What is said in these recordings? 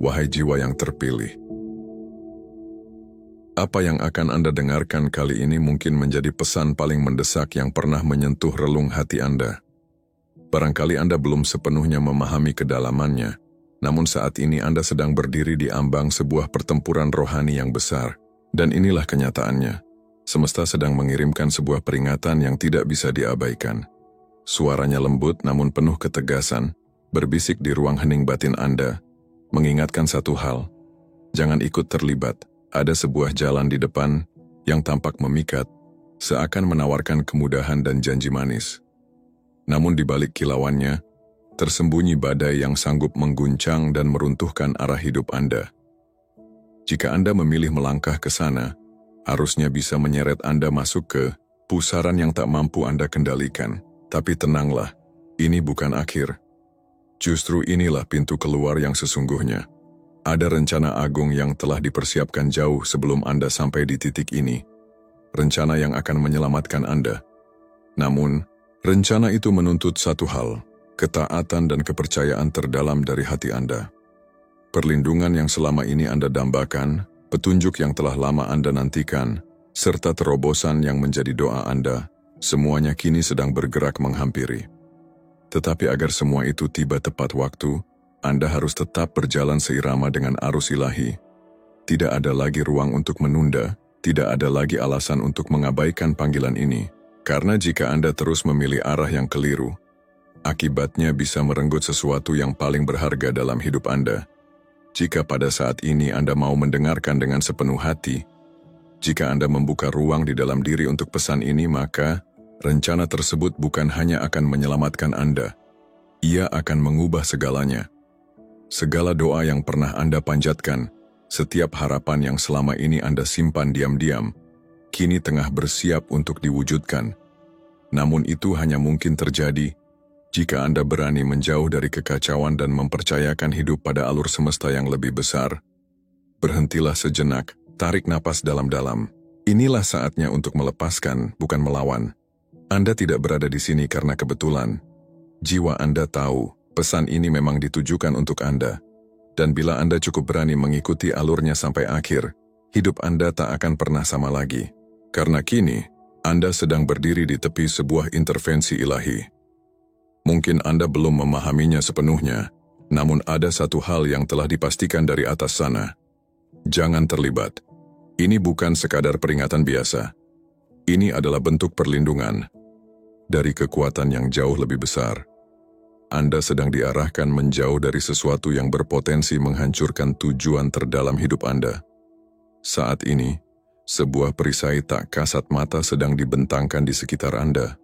wahai jiwa yang terpilih. Apa yang akan Anda dengarkan kali ini mungkin menjadi pesan paling mendesak yang pernah menyentuh relung hati Anda. Barangkali Anda belum sepenuhnya memahami kedalamannya, namun saat ini Anda sedang berdiri di ambang sebuah pertempuran rohani yang besar. Dan inilah kenyataannya. Semesta sedang mengirimkan sebuah peringatan yang tidak bisa diabaikan. Suaranya lembut namun penuh ketegasan, berbisik di ruang hening batin Anda, mengingatkan satu hal. Jangan ikut terlibat. Ada sebuah jalan di depan yang tampak memikat, seakan menawarkan kemudahan dan janji manis. Namun di balik kilauannya, tersembunyi badai yang sanggup mengguncang dan meruntuhkan arah hidup Anda. Jika Anda memilih melangkah ke sana, arusnya bisa menyeret Anda masuk ke pusaran yang tak mampu Anda kendalikan. Tapi tenanglah, ini bukan akhir. Justru inilah pintu keluar yang sesungguhnya. Ada rencana agung yang telah dipersiapkan jauh sebelum Anda sampai di titik ini. Rencana yang akan menyelamatkan Anda. Namun, rencana itu menuntut satu hal, ketaatan dan kepercayaan terdalam dari hati Anda. Perlindungan yang selama ini Anda dambakan, petunjuk yang telah lama Anda nantikan, serta terobosan yang menjadi doa Anda, semuanya kini sedang bergerak menghampiri. Tetapi agar semua itu tiba tepat waktu, Anda harus tetap berjalan seirama dengan arus ilahi. Tidak ada lagi ruang untuk menunda, tidak ada lagi alasan untuk mengabaikan panggilan ini. Karena jika Anda terus memilih arah yang keliru, akibatnya bisa merenggut sesuatu yang paling berharga dalam hidup Anda. Jika pada saat ini Anda mau mendengarkan dengan sepenuh hati, jika Anda membuka ruang di dalam diri untuk pesan ini, maka rencana tersebut bukan hanya akan menyelamatkan Anda, ia akan mengubah segalanya. Segala doa yang pernah Anda panjatkan, setiap harapan yang selama ini Anda simpan diam-diam, kini tengah bersiap untuk diwujudkan. Namun itu hanya mungkin terjadi jika Anda berani menjauh dari kekacauan dan mempercayakan hidup pada alur semesta yang lebih besar. Berhentilah sejenak, tarik napas dalam-dalam. Inilah saatnya untuk melepaskan, bukan melawan. Anda tidak berada di sini karena kebetulan. Jiwa Anda tahu, pesan ini memang ditujukan untuk Anda. Dan bila Anda cukup berani mengikuti alurnya sampai akhir, hidup Anda tak akan pernah sama lagi. Karena kini, Anda sedang berdiri di tepi sebuah intervensi ilahi. Mungkin Anda belum memahaminya sepenuhnya, namun ada satu hal yang telah dipastikan dari atas sana. Jangan terlibat. Ini bukan sekadar peringatan biasa. Ini adalah bentuk perlindungan dari kekuatan yang jauh lebih besar. Anda sedang diarahkan menjauh dari sesuatu yang berpotensi menghancurkan tujuan terdalam hidup Anda. Saat ini, sebuah perisai tak kasat mata sedang dibentangkan di sekitar Anda.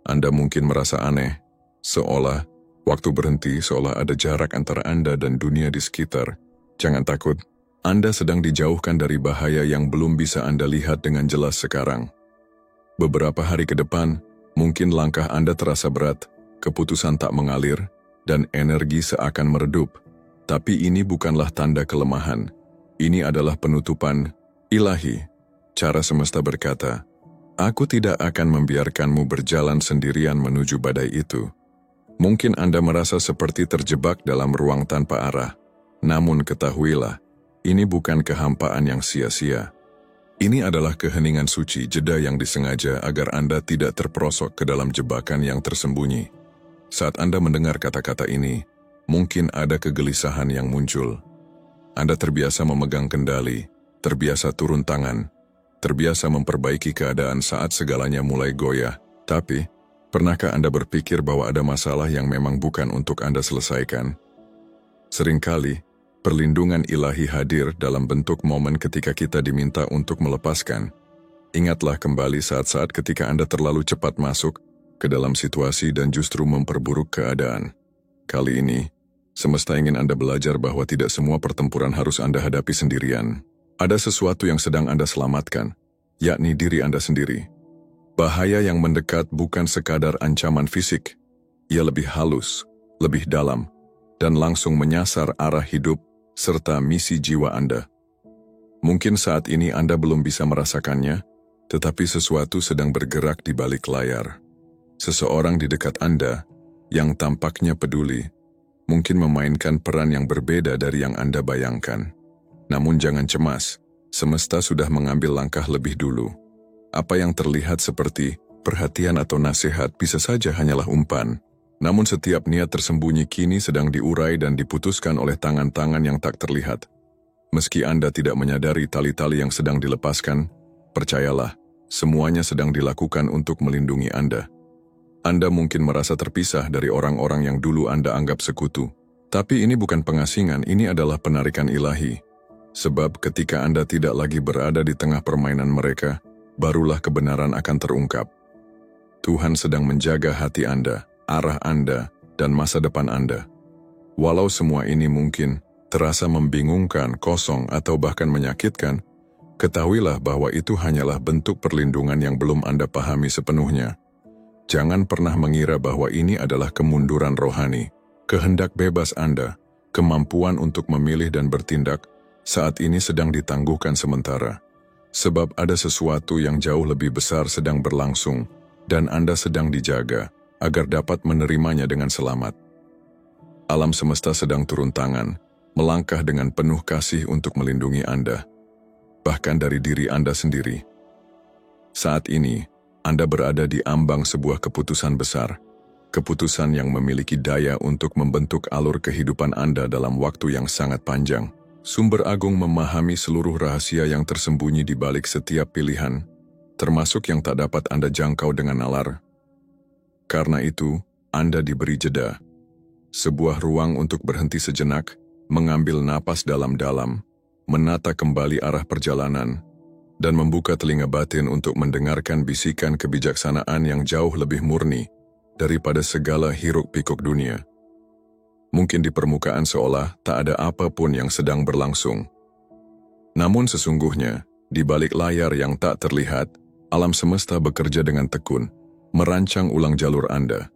Anda mungkin merasa aneh, seolah waktu berhenti, seolah ada jarak antara Anda dan dunia di sekitar. Jangan takut, Anda sedang dijauhkan dari bahaya yang belum bisa Anda lihat dengan jelas sekarang. Beberapa hari ke depan, mungkin langkah Anda terasa berat, keputusan tak mengalir, dan energi seakan meredup. Tapi ini bukanlah tanda kelemahan. Ini adalah penutupan ilahi. Cara semesta berkata, "Aku tidak akan membiarkanmu berjalan sendirian menuju badai itu." Mungkin Anda merasa seperti terjebak dalam ruang tanpa arah. Namun ketahuilah, ini bukan kehampaan yang sia-sia. Ini adalah keheningan suci, jeda yang disengaja agar Anda tidak terperosok ke dalam jebakan yang tersembunyi. Saat Anda mendengar kata-kata ini, mungkin ada kegelisahan yang muncul. Anda terbiasa memegang kendali, terbiasa turun tangan, terbiasa memperbaiki keadaan saat segalanya mulai goyah. Tapi, pernahkah Anda berpikir bahwa ada masalah yang memang bukan untuk Anda selesaikan? Seringkali, perlindungan ilahi hadir dalam bentuk momen ketika kita diminta untuk melepaskan. Ingatlah kembali saat-saat ketika Anda terlalu cepat masuk ke dalam situasi dan justru memperburuk keadaan. Kali ini, semesta ingin Anda belajar bahwa tidak semua pertempuran harus Anda hadapi sendirian. Ada sesuatu yang sedang Anda selamatkan, yakni diri Anda sendiri. Bahaya yang mendekat bukan sekadar ancaman fisik. Ia lebih halus, lebih dalam, dan langsung menyasar arah hidup serta misi jiwa Anda. Mungkin saat ini Anda belum bisa merasakannya, tetapi sesuatu sedang bergerak di balik layar. Seseorang di dekat Anda yang tampaknya peduli, mungkin memainkan peran yang berbeda dari yang Anda bayangkan. Namun jangan cemas, semesta sudah mengambil langkah lebih dulu. Apa yang terlihat seperti perhatian atau nasihat bisa saja hanyalah umpan. Namun setiap niat tersembunyi kini sedang diurai dan diputuskan oleh tangan-tangan yang tak terlihat. Meski Anda tidak menyadari tali-tali yang sedang dilepaskan, percayalah, semuanya sedang dilakukan untuk melindungi Anda. Anda mungkin merasa terpisah dari orang-orang yang dulu Anda anggap sekutu. Tapi ini bukan pengasingan, ini adalah penarikan ilahi. Sebab ketika Anda tidak lagi berada di tengah permainan mereka, barulah kebenaran akan terungkap. Tuhan sedang menjaga hati Anda, arah Anda, dan masa depan Anda. Walau semua ini mungkin terasa membingungkan, kosong, atau bahkan menyakitkan, ketahuilah bahwa itu hanyalah bentuk perlindungan yang belum Anda pahami sepenuhnya. Jangan pernah mengira bahwa ini adalah kemunduran rohani. Kehendak bebas Anda, kemampuan untuk memilih dan bertindak, saat ini sedang ditangguhkan sementara. Sebab ada sesuatu yang jauh lebih besar sedang berlangsung, dan Anda sedang dijaga, agar dapat menerimanya dengan selamat. Alam semesta sedang turun tangan, melangkah dengan penuh kasih untuk melindungi Anda, bahkan dari diri Anda sendiri. Saat ini, Anda berada di ambang sebuah keputusan besar, keputusan yang memiliki daya untuk membentuk alur kehidupan Anda dalam waktu yang sangat panjang. Sumber agung memahami seluruh rahasia yang tersembunyi di balik setiap pilihan, termasuk yang tak dapat Anda jangkau dengan nalar. Karena itu, Anda diberi jeda, sebuah ruang untuk berhenti sejenak, mengambil napas dalam-dalam, menata kembali arah perjalanan, dan membuka telinga batin untuk mendengarkan bisikan kebijaksanaan yang jauh lebih murni daripada segala hiruk-pikuk dunia. Mungkin di permukaan seolah tak ada apapun yang sedang berlangsung. Namun sesungguhnya, di balik layar yang tak terlihat, alam semesta bekerja dengan tekun, merancang ulang jalur Anda.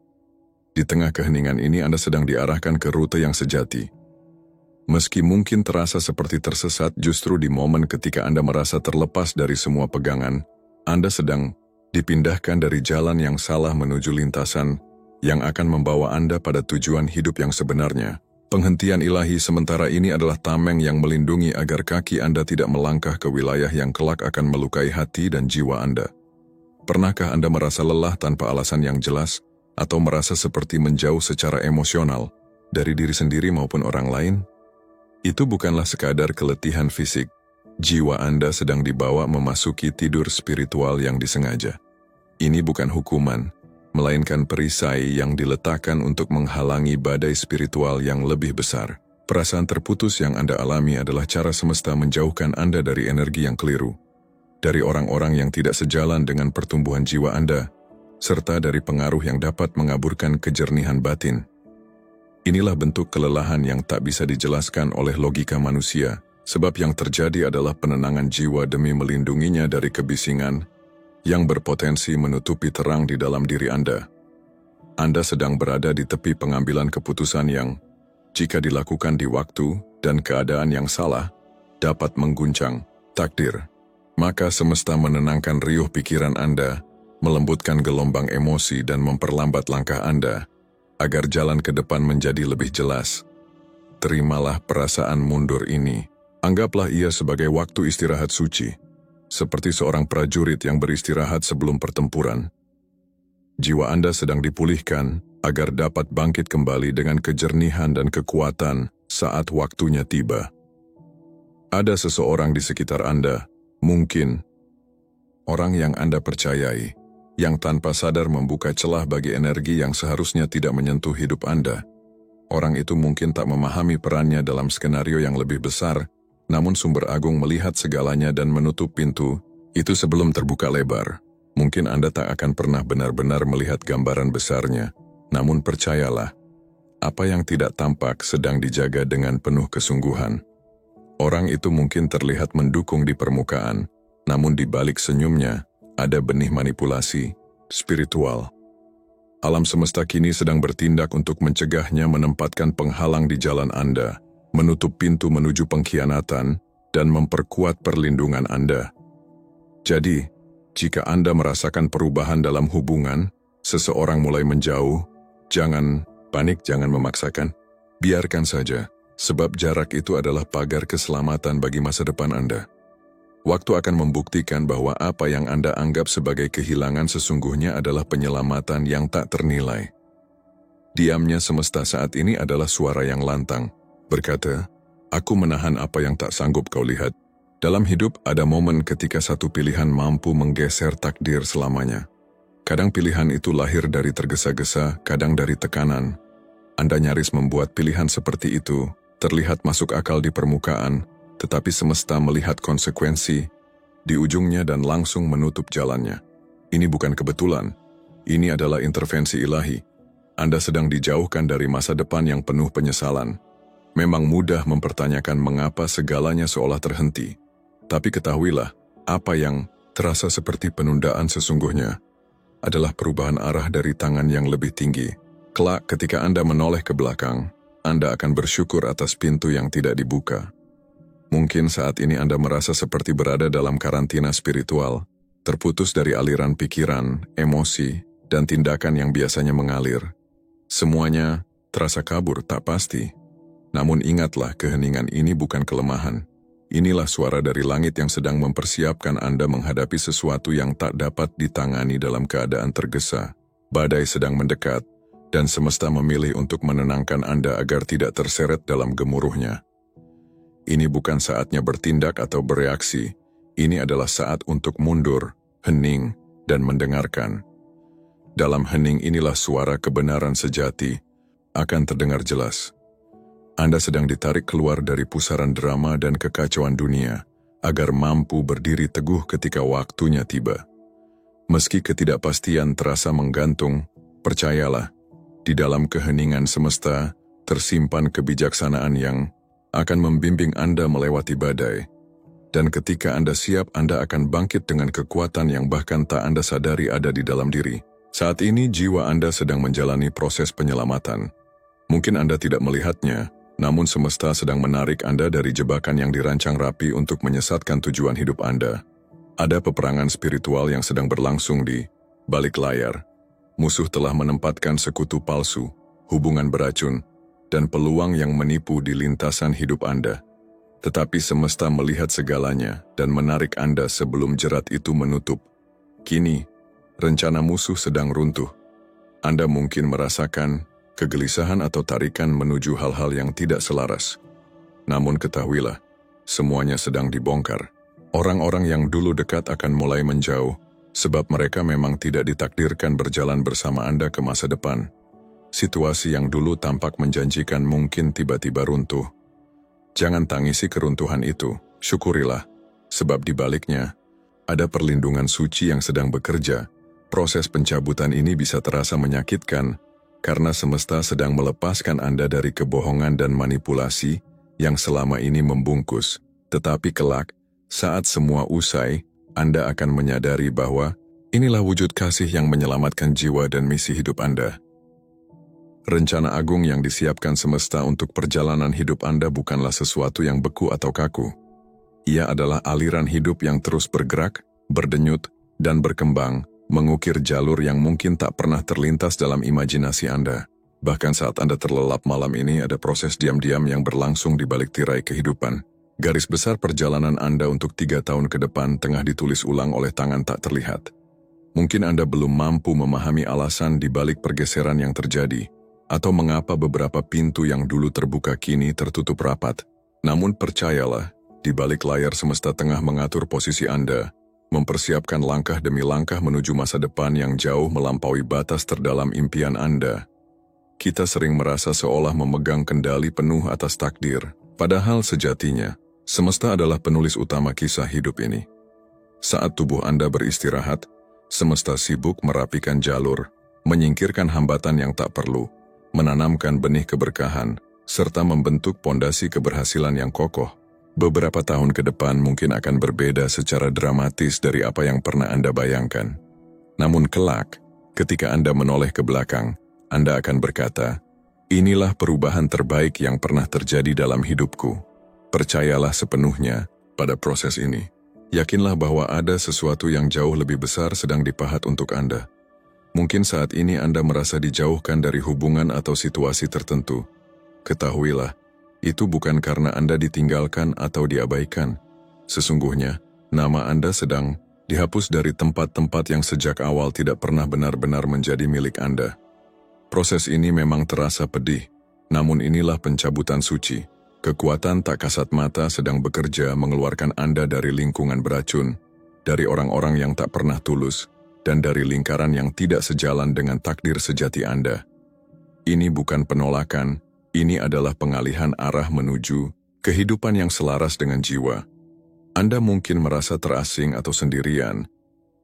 Di tengah keheningan ini Anda sedang diarahkan ke rute yang sejati. Meski mungkin terasa seperti tersesat, justru di momen ketika Anda merasa terlepas dari semua pegangan, Anda sedang dipindahkan dari jalan yang salah menuju lintasan yang akan membawa Anda pada tujuan hidup yang sebenarnya. Penghentian ilahi sementara ini adalah tameng yang melindungi agar kaki Anda tidak melangkah ke wilayah yang kelak akan melukai hati dan jiwa Anda. Pernahkah Anda merasa lelah tanpa alasan yang jelas, atau merasa seperti menjauh secara emosional dari diri sendiri maupun orang lain? Itu bukanlah sekadar keletihan fisik. Jiwa Anda sedang dibawa memasuki tidur spiritual yang disengaja. Ini bukan hukuman, melainkan perisai yang diletakkan untuk menghalangi badai spiritual yang lebih besar. Perasaan terputus yang Anda alami adalah cara semesta menjauhkan Anda dari energi yang keliru, dari orang-orang yang tidak sejalan dengan pertumbuhan jiwa Anda, serta dari pengaruh yang dapat mengaburkan kejernihan batin. Inilah bentuk kelelahan yang tak bisa dijelaskan oleh logika manusia, sebab yang terjadi adalah penenangan jiwa demi melindunginya dari kebisingan yang berpotensi menutupi terang di dalam diri Anda. Anda sedang berada di tepi pengambilan keputusan yang, jika dilakukan di waktu dan keadaan yang salah, dapat mengguncang takdir. Maka semesta menenangkan riuh pikiran Anda, melembutkan gelombang emosi dan memperlambat langkah Anda, agar jalan ke depan menjadi lebih jelas. Terimalah perasaan mundur ini. Anggaplah ia sebagai waktu istirahat suci, seperti seorang prajurit yang beristirahat sebelum pertempuran. Jiwa Anda sedang dipulihkan agar dapat bangkit kembali dengan kejernihan dan kekuatan saat waktunya tiba. Ada seseorang di sekitar Anda, mungkin orang yang Anda percayai, yang tanpa sadar membuka celah bagi energi yang seharusnya tidak menyentuh hidup Anda. Orang itu mungkin tak memahami perannya dalam skenario yang lebih besar, namun sumber agung melihat segalanya dan menutup pintu itu sebelum terbuka lebar. Mungkin Anda tak akan pernah benar-benar melihat gambaran besarnya, namun percayalah, apa yang tidak tampak sedang dijaga dengan penuh kesungguhan. Orang itu mungkin terlihat mendukung di permukaan, namun di balik senyumnya ada benih manipulasi spiritual. Alam semesta kini sedang bertindak untuk mencegahnya menempatkan penghalang di jalan Anda, menutup pintu menuju pengkhianatan, dan memperkuat perlindungan Anda. Jadi, jika Anda merasakan perubahan dalam hubungan, seseorang mulai menjauh, jangan panik, jangan memaksakan. Biarkan saja, sebab jarak itu adalah pagar keselamatan bagi masa depan Anda. Waktu akan membuktikan bahwa apa yang Anda anggap sebagai kehilangan sesungguhnya adalah penyelamatan yang tak ternilai. Diamnya semesta saat ini adalah suara yang lantang, berkata, "Aku menahan apa yang tak sanggup kau lihat." Dalam hidup ada momen ketika satu pilihan mampu menggeser takdir selamanya. Kadang pilihan itu lahir dari tergesa-gesa, kadang dari tekanan. Anda nyaris membuat pilihan seperti itu, terlihat masuk akal di permukaan, tetapi semesta melihat konsekuensi di ujungnya dan langsung menutup jalannya. Ini bukan kebetulan, ini adalah intervensi ilahi. Anda sedang dijauhkan dari masa depan yang penuh penyesalan. Memang mudah mempertanyakan mengapa segalanya seolah terhenti. Tapi ketahuilah, apa yang terasa seperti penundaan sesungguhnya adalah perubahan arah dari tangan yang lebih tinggi. Kelak ketika Anda menoleh ke belakang, Anda akan bersyukur atas pintu yang tidak dibuka. Mungkin saat ini Anda merasa seperti berada dalam karantina spiritual, terputus dari aliran pikiran, emosi, dan tindakan yang biasanya mengalir. Semuanya terasa kabur, tak pasti. Namun ingatlah, keheningan ini bukan kelemahan. Inilah suara dari langit yang sedang mempersiapkan Anda menghadapi sesuatu yang tak dapat ditangani dalam keadaan tergesa. Badai sedang mendekat, dan semesta memilih untuk menenangkan Anda agar tidak terseret dalam gemuruhnya. Ini bukan saatnya bertindak atau bereaksi. Ini adalah saat untuk mundur, hening, dan mendengarkan. Dalam hening inilah suara kebenaran sejati akan terdengar jelas. Anda sedang ditarik keluar dari pusaran drama dan kekacauan dunia, agar mampu berdiri teguh ketika waktunya tiba. Meski ketidakpastian terasa menggantung, percayalah, di dalam keheningan semesta tersimpan kebijaksanaan yang akan membimbing Anda melewati badai. Dan ketika Anda siap, Anda akan bangkit dengan kekuatan yang bahkan tak Anda sadari ada di dalam diri. Saat ini jiwa Anda sedang menjalani proses penyelamatan. Mungkin Anda tidak melihatnya, namun semesta sedang menarik Anda dari jebakan yang dirancang rapi untuk menyesatkan tujuan hidup Anda. Ada peperangan spiritual yang sedang berlangsung di balik layar. Musuh telah menempatkan sekutu palsu, hubungan beracun, dan peluang yang menipu di lintasan hidup Anda. Tetapi semesta melihat segalanya dan menarik Anda sebelum jerat itu menutup. Kini, rencana musuh sedang runtuh. Anda mungkin merasakan kegelisahan atau tarikan menuju hal-hal yang tidak selaras. Namun ketahuilah, semuanya sedang dibongkar. Orang-orang yang dulu dekat akan mulai menjauh, sebab mereka memang tidak ditakdirkan berjalan bersama Anda ke masa depan. Situasi yang dulu tampak menjanjikan mungkin tiba-tiba runtuh. Jangan tangisi keruntuhan itu, syukurilah, sebab di baliknya ada perlindungan suci yang sedang bekerja. Proses pencabutan ini bisa terasa menyakitkan, karena semesta sedang melepaskan Anda dari kebohongan dan manipulasi yang selama ini membungkus. Tetapi kelak, saat semua usai, Anda akan menyadari bahwa inilah wujud kasih yang menyelamatkan jiwa dan misi hidup Anda. Rencana agung yang disiapkan semesta untuk perjalanan hidup Anda bukanlah sesuatu yang beku atau kaku. Ia adalah aliran hidup yang terus bergerak, berdenyut, dan berkembang, mengukir jalur yang mungkin tak pernah terlintas dalam imajinasi Anda. Bahkan saat Anda terlelap malam ini, ada proses diam-diam yang berlangsung di balik tirai kehidupan. Garis besar perjalanan Anda untuk 3 tahun ke depan tengah ditulis ulang oleh tangan tak terlihat. Mungkin Anda belum mampu memahami alasan di balik pergeseran yang terjadi, atau mengapa beberapa pintu yang dulu terbuka kini tertutup rapat. Namun percayalah, di balik layar semesta tengah mengatur posisi Anda, mempersiapkan langkah demi langkah menuju masa depan yang jauh melampaui batas terdalam impian Anda. Kita sering merasa seolah memegang kendali penuh atas takdir, padahal sejatinya, semesta adalah penulis utama kisah hidup ini. Saat tubuh Anda beristirahat, semesta sibuk merapikan jalur, menyingkirkan hambatan yang tak perlu, menanamkan benih keberkahan, serta membentuk pondasi keberhasilan yang kokoh. Beberapa tahun ke depan mungkin akan berbeda secara dramatis dari apa yang pernah Anda bayangkan. Namun kelak, ketika Anda menoleh ke belakang, Anda akan berkata, "Inilah perubahan terbaik yang pernah terjadi dalam hidupku." Percayalah sepenuhnya pada proses ini. Yakinlah bahwa ada sesuatu yang jauh lebih besar sedang dipahat untuk Anda. Mungkin saat ini Anda merasa dijauhkan dari hubungan atau situasi tertentu. Ketahuilah, itu bukan karena Anda ditinggalkan atau diabaikan. Sesungguhnya, nama Anda sedang dihapus dari tempat-tempat yang sejak awal tidak pernah benar-benar menjadi milik Anda. Proses ini memang terasa pedih, namun inilah pencabutan suci. Kekuatan tak kasat mata sedang bekerja mengeluarkan Anda dari lingkungan beracun, dari orang-orang yang tak pernah tulus, dan dari lingkaran yang tidak sejalan dengan takdir sejati Anda. Ini bukan penolakan, ini adalah pengalihan arah menuju kehidupan yang selaras dengan jiwa. Anda mungkin merasa terasing atau sendirian,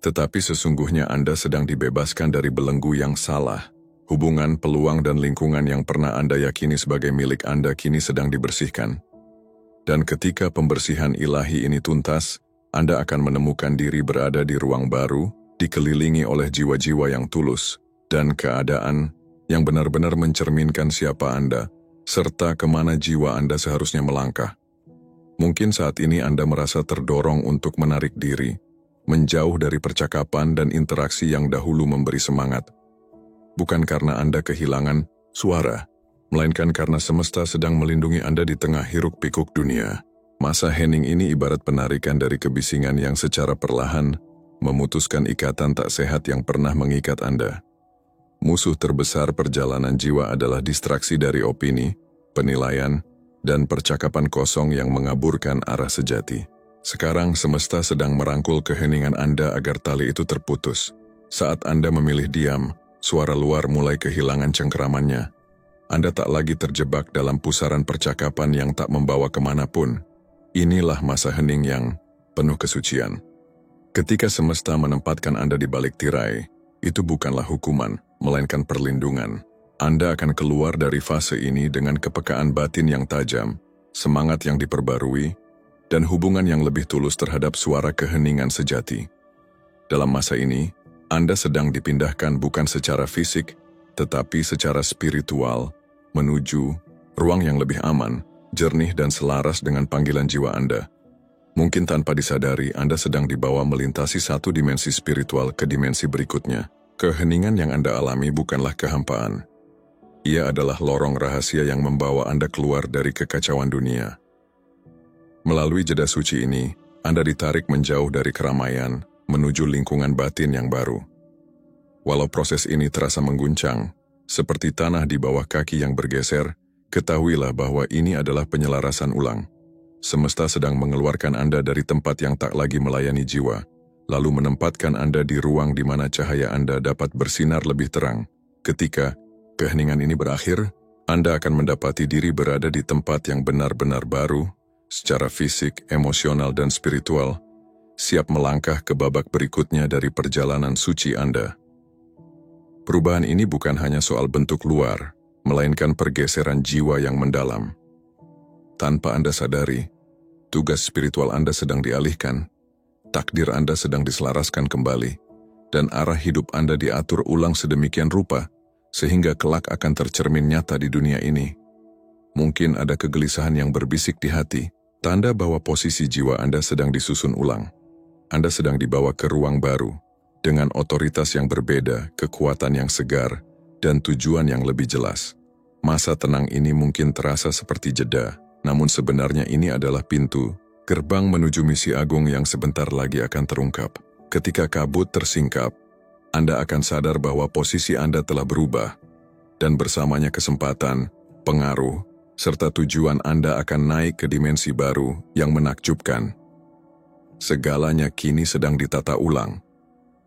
tetapi sesungguhnya Anda sedang dibebaskan dari belenggu yang salah. Hubungan, peluang, dan lingkungan yang pernah Anda yakini sebagai milik Anda kini sedang dibersihkan. Dan ketika pembersihan ilahi ini tuntas, Anda akan menemukan diri berada di ruang baru, dikelilingi oleh jiwa-jiwa yang tulus, dan keadaan yang benar-benar mencerminkan siapa Anda, serta kemana jiwa Anda seharusnya melangkah. Mungkin saat ini Anda merasa terdorong untuk menarik diri, menjauh dari percakapan dan interaksi yang dahulu memberi semangat. Bukan karena Anda kehilangan suara, melainkan karena semesta sedang melindungi Anda di tengah hiruk-pikuk dunia. Masa hening ini ibarat penarikan dari kebisingan yang secara perlahan memutuskan ikatan tak sehat yang pernah mengikat Anda. Musuh terbesar perjalanan jiwa adalah distraksi dari opini, penilaian, dan percakapan kosong yang mengaburkan arah sejati. Sekarang semesta sedang merangkul keheningan Anda agar tali itu terputus. Saat Anda memilih diam, suara luar mulai kehilangan cengkeramannya. Anda tak lagi terjebak dalam pusaran percakapan yang tak membawa kemanapun. Inilah masa hening yang penuh kesucian. Ketika semesta menempatkan Anda di balik tirai, itu bukanlah hukuman, melainkan perlindungan. Anda akan keluar dari fase ini dengan kepekaan batin yang tajam, semangat yang diperbarui, dan hubungan yang lebih tulus terhadap suara keheningan sejati. Dalam masa ini, Anda sedang dipindahkan bukan secara fisik, tetapi secara spiritual, menuju ruang yang lebih aman, jernih dan selaras dengan panggilan jiwa Anda. Mungkin tanpa disadari, Anda sedang dibawa melintasi satu dimensi spiritual ke dimensi berikutnya. Keheningan yang Anda alami bukanlah kehampaan. Ia adalah lorong rahasia yang membawa Anda keluar dari kekacauan dunia. Melalui jeda suci ini, Anda ditarik menjauh dari keramaian, menuju lingkungan batin yang baru. Walau proses ini terasa mengguncang, seperti tanah di bawah kaki yang bergeser, ketahuilah bahwa ini adalah penyelarasan ulang. Semesta sedang mengeluarkan Anda dari tempat yang tak lagi melayani jiwa, lalu menempatkan Anda di ruang di mana cahaya Anda dapat bersinar lebih terang. Ketika keheningan ini berakhir, Anda akan mendapati diri berada di tempat yang benar-benar baru, secara fisik, emosional, dan spiritual, siap melangkah ke babak berikutnya dari perjalanan suci Anda. Perubahan ini bukan hanya soal bentuk luar, melainkan pergeseran jiwa yang mendalam. Tanpa Anda sadari, tugas spiritual Anda sedang dialihkan, takdir Anda sedang diselaraskan kembali, dan arah hidup Anda diatur ulang sedemikian rupa, sehingga kelak akan tercermin nyata di dunia ini. Mungkin ada kegelisahan yang berbisik di hati, tanda bahwa posisi jiwa Anda sedang disusun ulang. Anda sedang dibawa ke ruang baru, dengan otoritas yang berbeda, kekuatan yang segar, dan tujuan yang lebih jelas. Masa tenang ini mungkin terasa seperti jeda, namun sebenarnya ini adalah pintu, gerbang menuju misi agung yang sebentar lagi akan terungkap. Ketika kabut tersingkap, Anda akan sadar bahwa posisi Anda telah berubah, dan bersamanya kesempatan, pengaruh, serta tujuan Anda akan naik ke dimensi baru yang menakjubkan. Segalanya kini sedang ditata ulang.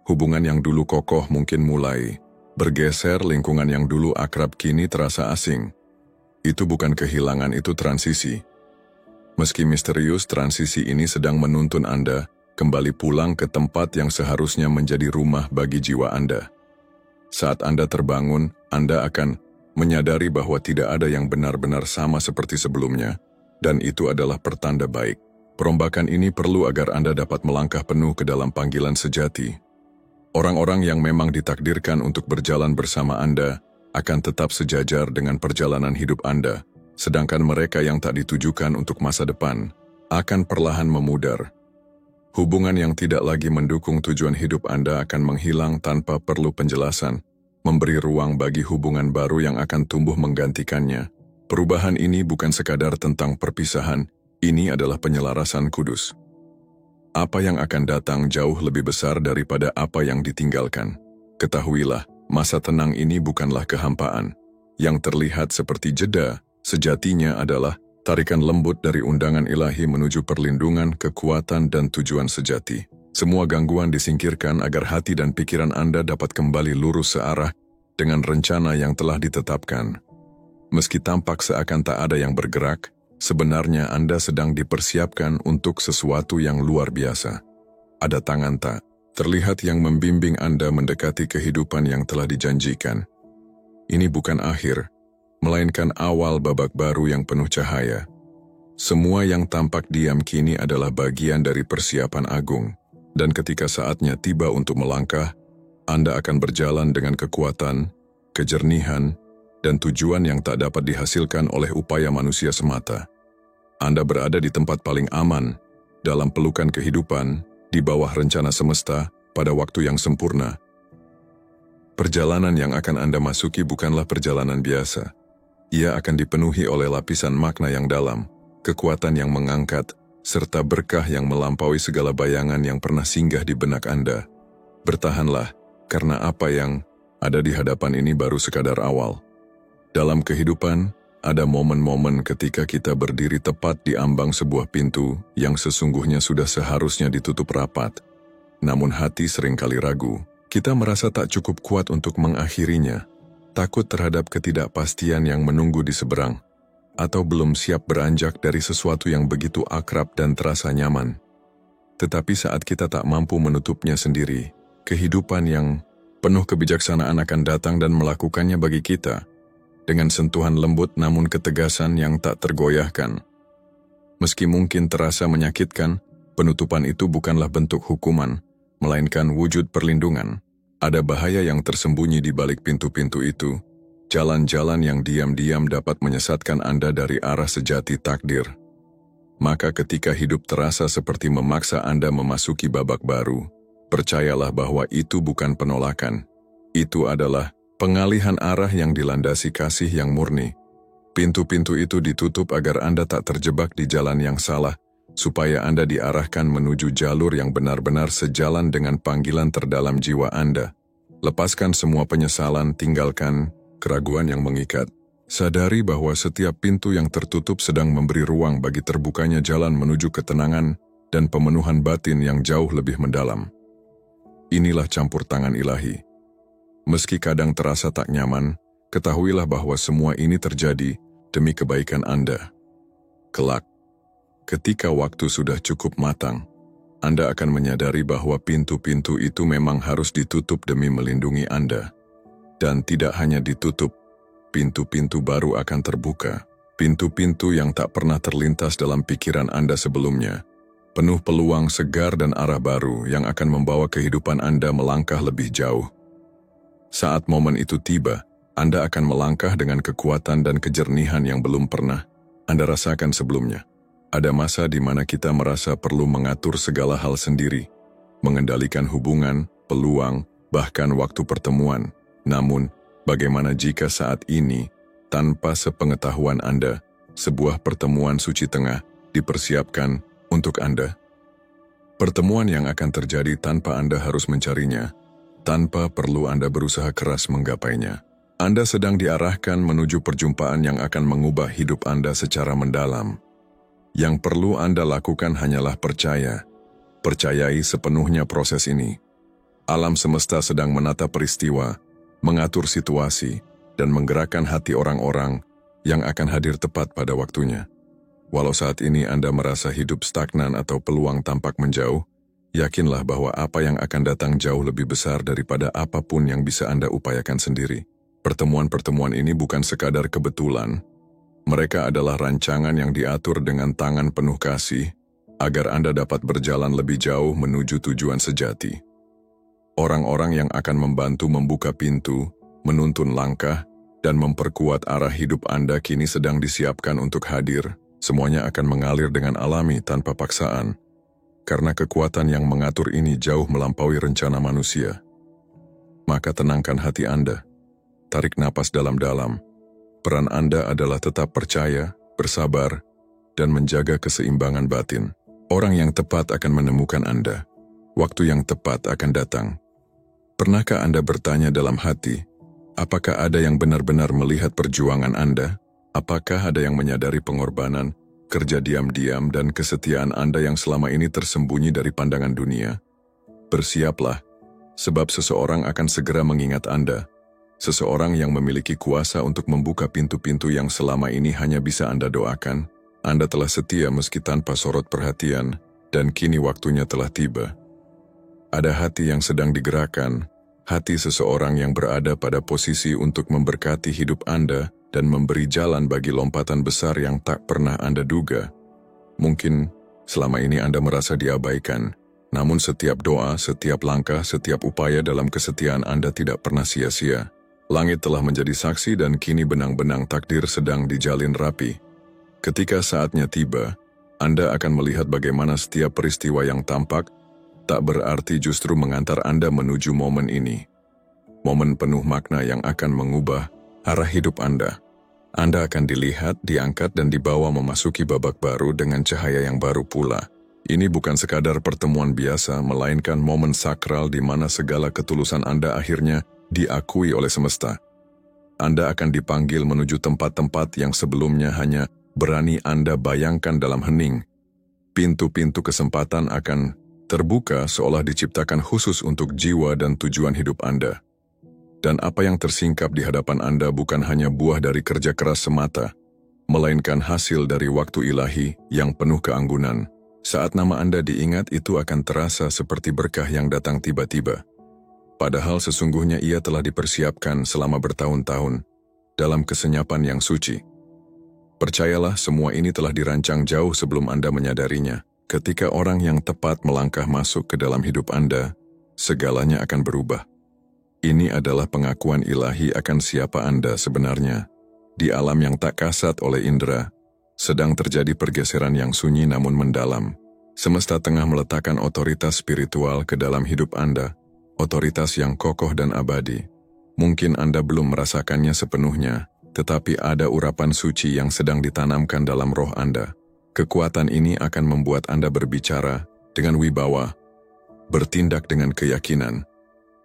Hubungan yang dulu kokoh mungkin mulai bergeser, lingkungan yang dulu akrab kini terasa asing. Itu bukan kehilangan, itu transisi. Meski misterius, transisi ini sedang menuntun Anda kembali pulang ke tempat yang seharusnya menjadi rumah bagi jiwa Anda. Saat Anda terbangun, Anda akan menyadari bahwa tidak ada yang benar-benar sama seperti sebelumnya, dan itu adalah pertanda baik. Perombakan ini perlu agar Anda dapat melangkah penuh ke dalam panggilan sejati. Orang-orang yang memang ditakdirkan untuk berjalan bersama Anda akan tetap sejajar dengan perjalanan hidup Anda, sedangkan mereka yang tak ditujukan untuk masa depan akan perlahan memudar. Hubungan yang tidak lagi mendukung tujuan hidup Anda akan menghilang tanpa perlu penjelasan, memberi ruang bagi hubungan baru yang akan tumbuh menggantikannya. Perubahan ini bukan sekadar tentang perpisahan, ini adalah penyelarasan kudus. Apa yang akan datang jauh lebih besar daripada apa yang ditinggalkan. Ketahuilah, masa tenang ini bukanlah kehampaan. Yang terlihat seperti jeda, sejatinya adalah tarikan lembut dari undangan ilahi menuju perlindungan, kekuatan, dan tujuan sejati. Semua gangguan disingkirkan agar hati dan pikiran Anda dapat kembali lurus searah dengan rencana yang telah ditetapkan. Meski tampak seakan tak ada yang bergerak, sebenarnya Anda sedang dipersiapkan untuk sesuatu yang luar biasa. Ada tangan tak terlihat yang membimbing Anda mendekati kehidupan yang telah dijanjikan. Ini bukan akhir, melainkan awal babak baru yang penuh cahaya. Semua yang tampak diam kini adalah bagian dari persiapan agung, dan ketika saatnya tiba untuk melangkah, Anda akan berjalan dengan kekuatan, kejernihan, dan tujuan yang tak dapat dihasilkan oleh upaya manusia semata. Anda berada di tempat paling aman, dalam pelukan kehidupan, di bawah rencana semesta, pada waktu yang sempurna. Perjalanan yang akan Anda masuki bukanlah perjalanan biasa. Ia akan dipenuhi oleh lapisan makna yang dalam, kekuatan yang mengangkat, serta berkah yang melampaui segala bayangan yang pernah singgah di benak Anda. Bertahanlah, karena apa yang ada di hadapan ini baru sekadar awal. Dalam kehidupan, ada momen-momen ketika kita berdiri tepat di ambang sebuah pintu yang sesungguhnya sudah seharusnya ditutup rapat. Namun hati seringkali ragu. Kita merasa tak cukup kuat untuk mengakhirinya, takut terhadap ketidakpastian yang menunggu di seberang, atau belum siap beranjak dari sesuatu yang begitu akrab dan terasa nyaman. Tetapi saat kita tak mampu menutupnya sendiri, kehidupan yang penuh kebijaksanaan akan datang dan melakukannya bagi kita, dengan sentuhan lembut namun ketegasan yang tak tergoyahkan. Meski mungkin terasa menyakitkan, penutupan itu bukanlah bentuk hukuman, melainkan wujud perlindungan. Ada bahaya yang tersembunyi di balik pintu-pintu itu, jalan-jalan yang diam-diam dapat menyesatkan Anda dari arah sejati takdir. Maka ketika hidup terasa seperti memaksa Anda memasuki babak baru, percayalah bahwa itu bukan penolakan. Itu adalah pengalihan arah yang dilandasi kasih yang murni. Pintu-pintu itu ditutup agar Anda tak terjebak di jalan yang salah, supaya Anda diarahkan menuju jalur yang benar-benar sejalan dengan panggilan terdalam jiwa Anda. Lepaskan semua penyesalan, tinggalkan keraguan yang mengikat. Sadari bahwa setiap pintu yang tertutup sedang memberi ruang bagi terbukanya jalan menuju ketenangan dan pemenuhan batin yang jauh lebih mendalam. Inilah campur tangan ilahi. Meski kadang terasa tak nyaman, ketahuilah bahwa semua ini terjadi demi kebaikan Anda. Kelak, ketika waktu sudah cukup matang, Anda akan menyadari bahwa pintu-pintu itu memang harus ditutup demi melindungi Anda. Dan tidak hanya ditutup, pintu-pintu baru akan terbuka. Pintu-pintu yang tak pernah terlintas dalam pikiran Anda sebelumnya. Penuh peluang segar dan arah baru yang akan membawa kehidupan Anda melangkah lebih jauh. Saat momen itu tiba, Anda akan melangkah dengan kekuatan dan kejernihan yang belum pernah Anda rasakan sebelumnya. Ada masa di mana kita merasa perlu mengatur segala hal sendiri, mengendalikan hubungan, peluang, bahkan waktu pertemuan. Namun, bagaimana jika saat ini, tanpa sepengetahuan Anda, sebuah pertemuan suci tengah dipersiapkan untuk Anda? Pertemuan yang akan terjadi tanpa Anda harus mencarinya, tanpa perlu Anda berusaha keras menggapainya. Anda sedang diarahkan menuju perjumpaan yang akan mengubah hidup Anda secara mendalam. Yang perlu Anda lakukan hanyalah percaya. Percayai sepenuhnya proses ini. Alam semesta sedang menata peristiwa, mengatur situasi, dan menggerakkan hati orang-orang yang akan hadir tepat pada waktunya. Walau saat ini Anda merasa hidup stagnan atau peluang tampak menjauh, yakinlah bahwa apa yang akan datang jauh lebih besar daripada apapun yang bisa Anda upayakan sendiri. Pertemuan-pertemuan ini bukan sekadar kebetulan. Mereka adalah rancangan yang diatur dengan tangan penuh kasih, agar Anda dapat berjalan lebih jauh menuju tujuan sejati. Orang-orang yang akan membantu membuka pintu, menuntun langkah, dan memperkuat arah hidup Anda kini sedang disiapkan untuk hadir. Semuanya akan mengalir dengan alami tanpa paksaan, karena kekuatan yang mengatur ini jauh melampaui rencana manusia. Maka tenangkan hati Anda, tarik napas dalam-dalam, Peran Anda adalah tetap percaya, bersabar, dan menjaga keseimbangan batin. Orang yang tepat akan menemukan Anda. Waktu yang tepat akan datang. Pernahkah Anda bertanya dalam hati, apakah ada yang benar-benar melihat perjuangan Anda? Apakah ada yang menyadari pengorbanan, kerja diam-diam, dan kesetiaan Anda yang selama ini tersembunyi dari pandangan dunia? Bersiaplah, sebab seseorang akan segera mengingat Anda. Seseorang yang memiliki kuasa untuk membuka pintu-pintu yang selama ini hanya bisa Anda doakan. Anda telah setia meski tanpa sorot perhatian, dan kini waktunya telah tiba. Ada hati yang sedang digerakkan, hati seseorang yang berada pada posisi untuk memberkati hidup Anda dan memberi jalan bagi lompatan besar yang tak pernah Anda duga. Mungkin selama ini Anda merasa diabaikan, namun setiap doa, setiap langkah, setiap upaya dalam kesetiaan Anda tidak pernah sia-sia. Langit telah menjadi saksi dan kini benang-benang takdir sedang dijalin rapi. Ketika saatnya tiba, Anda akan melihat bagaimana setiap peristiwa yang tampak tak berarti justru mengantar Anda menuju momen ini. Momen penuh makna yang akan mengubah arah hidup Anda. Anda akan dilihat, diangkat, dan dibawa memasuki babak baru dengan cahaya yang baru pula. Ini bukan sekadar pertemuan biasa, melainkan momen sakral di mana segala ketulusan Anda akhirnya diakui oleh semesta. Anda akan dipanggil menuju tempat-tempat yang sebelumnya hanya berani Anda bayangkan dalam hening. Pintu-pintu kesempatan akan terbuka seolah diciptakan khusus untuk jiwa dan tujuan hidup Anda. Dan apa yang tersingkap di hadapan Anda bukan hanya buah dari kerja keras semata, melainkan hasil dari waktu ilahi yang penuh keanggunan. Saat nama Anda diingat, itu akan terasa seperti berkah yang datang tiba-tiba. Padahal sesungguhnya ia telah dipersiapkan selama bertahun-tahun dalam kesenyapan yang suci. Percayalah, semua ini telah dirancang jauh sebelum Anda menyadarinya. Ketika orang yang tepat melangkah masuk ke dalam hidup Anda, segalanya akan berubah. Ini adalah pengakuan ilahi akan siapa Anda sebenarnya. Di alam yang tak kasat oleh indera, sedang terjadi pergeseran yang sunyi namun mendalam. Semesta tengah meletakkan otoritas spiritual ke dalam hidup Anda, otoritas yang kokoh dan abadi. Mungkin Anda belum merasakannya sepenuhnya, tetapi ada urapan suci yang sedang ditanamkan dalam roh Anda. Kekuatan ini akan membuat Anda berbicara dengan wibawa, bertindak dengan keyakinan,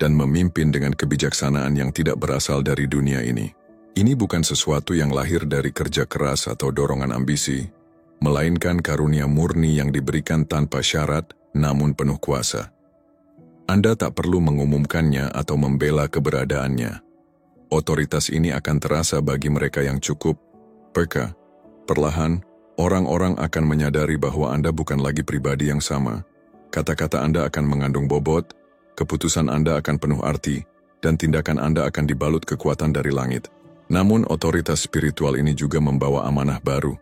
dan memimpin dengan kebijaksanaan yang tidak berasal dari dunia ini. Ini bukan sesuatu yang lahir dari kerja keras atau dorongan ambisi, melainkan karunia murni yang diberikan tanpa syarat namun penuh kuasa. Anda tak perlu mengumumkannya atau membela keberadaannya. Otoritas ini akan terasa bagi mereka yang cukup peka. Perlahan, orang-orang akan menyadari bahwa Anda bukan lagi pribadi yang sama. Kata-kata Anda akan mengandung bobot, keputusan Anda akan penuh arti, dan tindakan Anda akan dibalut kekuatan dari langit. Namun otoritas spiritual ini juga membawa amanah baru.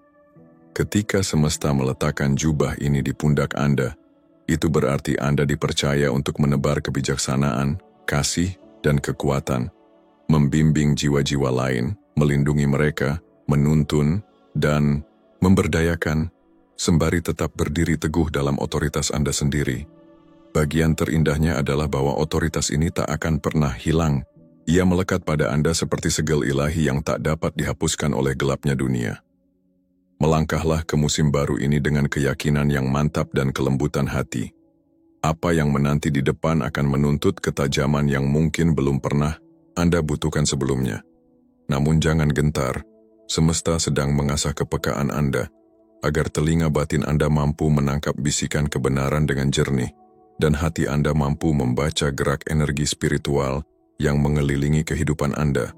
Ketika semesta meletakkan jubah ini di pundak Anda, itu berarti Anda dipercaya untuk menebar kebijaksanaan, kasih, dan kekuatan, membimbing jiwa-jiwa lain, melindungi mereka, menuntun, dan memberdayakan, sembari tetap berdiri teguh dalam otoritas Anda sendiri. Bagian terindahnya adalah bahwa otoritas ini tak akan pernah hilang. Ia melekat pada Anda seperti segel ilahi yang tak dapat dihapuskan oleh gelapnya dunia. Melangkahlah ke musim baru ini dengan keyakinan yang mantap dan kelembutan hati. Apa yang menanti di depan akan menuntut ketajaman yang mungkin belum pernah Anda butuhkan sebelumnya. Namun jangan gentar, semesta sedang mengasah kepekaan Anda, agar telinga batin Anda mampu menangkap bisikan kebenaran dengan jernih, dan hati Anda mampu membaca gerak energi spiritual yang mengelilingi kehidupan Anda.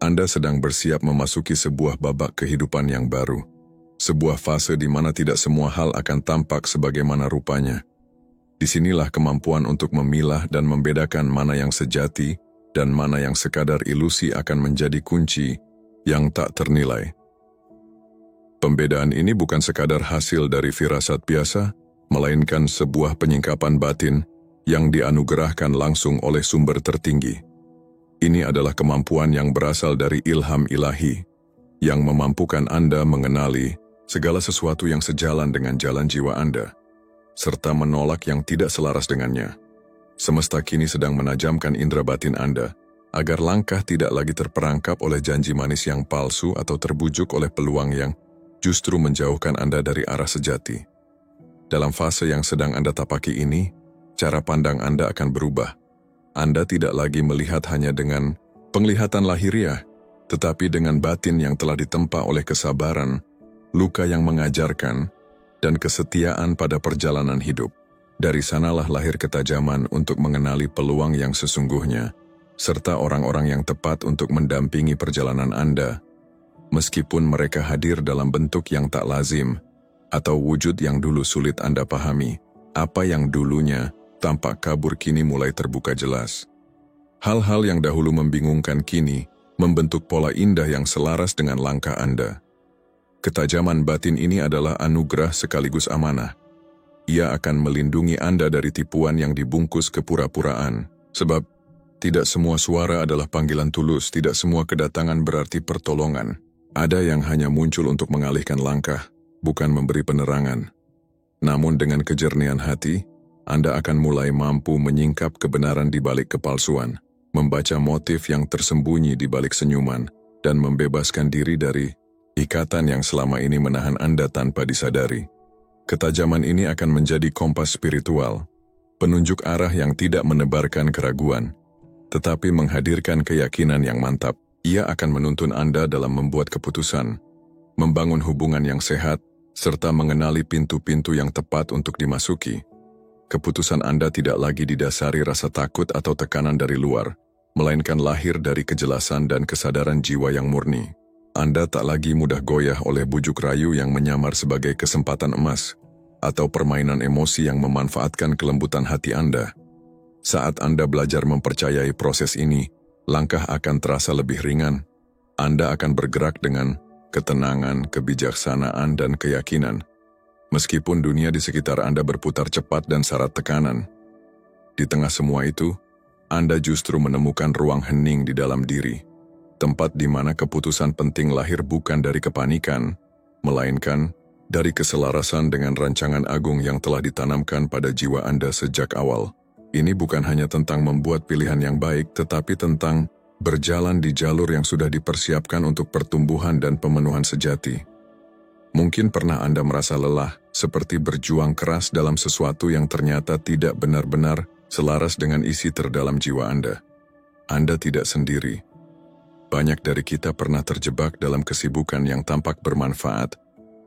Anda sedang bersiap memasuki sebuah babak kehidupan yang baru, sebuah fase di mana tidak semua hal akan tampak sebagaimana rupanya. Disinilah kemampuan untuk memilah dan membedakan mana yang sejati dan mana yang sekadar ilusi akan menjadi kunci yang tak ternilai. Pembedaan ini bukan sekadar hasil dari firasat biasa, melainkan sebuah penyingkapan batin yang dianugerahkan langsung oleh sumber tertinggi. Ini adalah kemampuan yang berasal dari ilham ilahi, yang memampukan Anda mengenali segala sesuatu yang sejalan dengan jalan jiwa Anda, serta menolak yang tidak selaras dengannya. Semesta kini sedang menajamkan indera batin Anda, agar langkah tidak lagi terperangkap oleh janji manis yang palsu atau terbujuk oleh peluang yang justru menjauhkan Anda dari arah sejati. Dalam fase yang sedang Anda tapaki ini, cara pandang Anda akan berubah. Anda tidak lagi melihat hanya dengan penglihatan lahiriah, tetapi dengan batin yang telah ditempa oleh kesabaran, luka yang mengajarkan, dan kesetiaan pada perjalanan hidup. Dari sanalah lahir ketajaman untuk mengenali peluang yang sesungguhnya, serta orang-orang yang tepat untuk mendampingi perjalanan Anda, meskipun mereka hadir dalam bentuk yang tak lazim, atau wujud yang dulu sulit Anda pahami. Apa yang dulunya tampak kabur kini mulai terbuka jelas. Hal-hal yang dahulu membingungkan kini membentuk pola indah yang selaras dengan langkah Anda. Ketajaman batin ini adalah anugerah sekaligus amanah. Ia akan melindungi Anda dari tipuan yang dibungkus kepura-puraan. Sebab, tidak semua suara adalah panggilan tulus, tidak semua kedatangan berarti pertolongan. Ada yang hanya muncul untuk mengalihkan langkah, bukan memberi penerangan. Namun dengan kejernihan hati, Anda akan mulai mampu menyingkap kebenaran di balik kepalsuan, membaca motif yang tersembunyi di balik senyuman, dan membebaskan diri dari ikatan yang selama ini menahan Anda tanpa disadari. Ketajaman ini akan menjadi kompas spiritual, penunjuk arah yang tidak menebarkan keraguan, tetapi menghadirkan keyakinan yang mantap. Ia akan menuntun Anda dalam membuat keputusan, membangun hubungan yang sehat, serta mengenali pintu-pintu yang tepat untuk dimasuki. Keputusan Anda tidak lagi didasari rasa takut atau tekanan dari luar, melainkan lahir dari kejelasan dan kesadaran jiwa yang murni. Anda tak lagi mudah goyah oleh bujuk rayu yang menyamar sebagai kesempatan emas, atau permainan emosi yang memanfaatkan kelembutan hati Anda. Saat Anda belajar mempercayai proses ini, langkah akan terasa lebih ringan. Anda akan bergerak dengan ketenangan, kebijaksanaan, dan keyakinan. Meskipun dunia di sekitar Anda berputar cepat dan syarat tekanan, di tengah semua itu, Anda justru menemukan ruang hening di dalam diri. Tempat di mana keputusan penting lahir bukan dari kepanikan, melainkan dari keselarasan dengan rancangan agung yang telah ditanamkan pada jiwa Anda sejak awal. Ini bukan hanya tentang membuat pilihan yang baik, tetapi tentang berjalan di jalur yang sudah dipersiapkan untuk pertumbuhan dan pemenuhan sejati. Mungkin pernah Anda merasa lelah, seperti berjuang keras dalam sesuatu yang ternyata tidak benar-benar selaras dengan isi terdalam jiwa Anda. Anda tidak sendiri. Banyak dari kita pernah terjebak dalam kesibukan yang tampak bermanfaat,